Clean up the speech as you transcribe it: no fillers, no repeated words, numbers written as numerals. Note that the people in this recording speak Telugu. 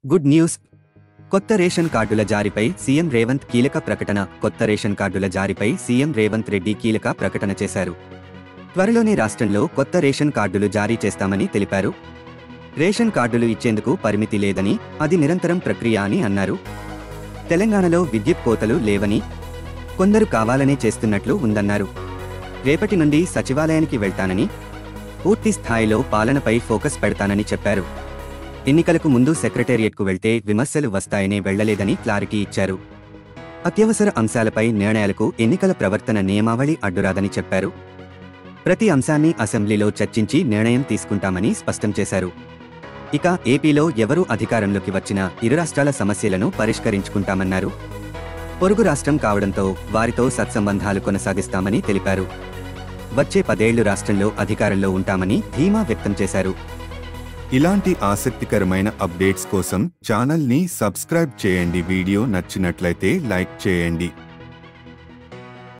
Good news. కొత్త రేషన్ కార్డుల జారీపై సీఎం రేవంత్ కీలక ప్రకటన. కొత్త రేషన్ కార్డుల జారీపై సీఎం రేవంత్ రెడ్డి కీలక ప్రకటన చేశారు. త్వరలోనే రాష్ట్రంలో కొత్త రేషన్ కార్డులు జారీ చేస్తామని తెలిపారు. రేషన్ కార్డులు ఇచ్చేందుకు పరిమితి లేదని, అది నిరంతరం ప్రక్రియ అని అన్నారు. తెలంగాణలో విద్యుత్ కోతలు లేవని, కొందరు కావాలనే చేస్తున్నట్లు ఉందన్నారు. రేపటి నుండి సచివాలయానికి వెళ్తానని, పూర్తి స్థాయిలో పాలనపై ఫోకస్ పెడతానని చెప్పారు. ఎన్నికలకు ముందు సెక్రటేరియట్కు వెళ్తే విమర్శలు వస్తాయనే వెళ్లలేదని క్లారిటీ ఇచ్చారు. అత్యవసర అంశాలపై నిర్ణయాలకు ఎన్నికల ప్రవర్తన నియమావళి అడ్డురాదని చెప్పారు. ప్రతి అంశాన్ని అసెంబ్లీలో చర్చించి నిర్ణయం తీసుకుంటామని స్పష్టం చేశారు. ఇక ఏపీలో ఎవరు అధికారంలోకి వచ్చినా ఇరు రాష్ట్రాల సమస్యలను పరిష్కరించుకుంటామన్నారు. పొరుగు రాష్ట్రం కావడంతో వారితో సత్సంబంధాలు కొనసాగిస్తామని తెలిపారు. వచ్చే 10 ఏళ్లు రాష్ట్రంలో అధికారంలో ఉంటామని ధీమా వ్యక్తం చేశారు. ఇలాంటి ఆసక్తికరమైన అప్డేట్స్ కోసం ఛానల్ని సబ్స్క్రైబ్ చేయండి. వీడియో నచ్చినట్లయితే లైక్ చేయండి.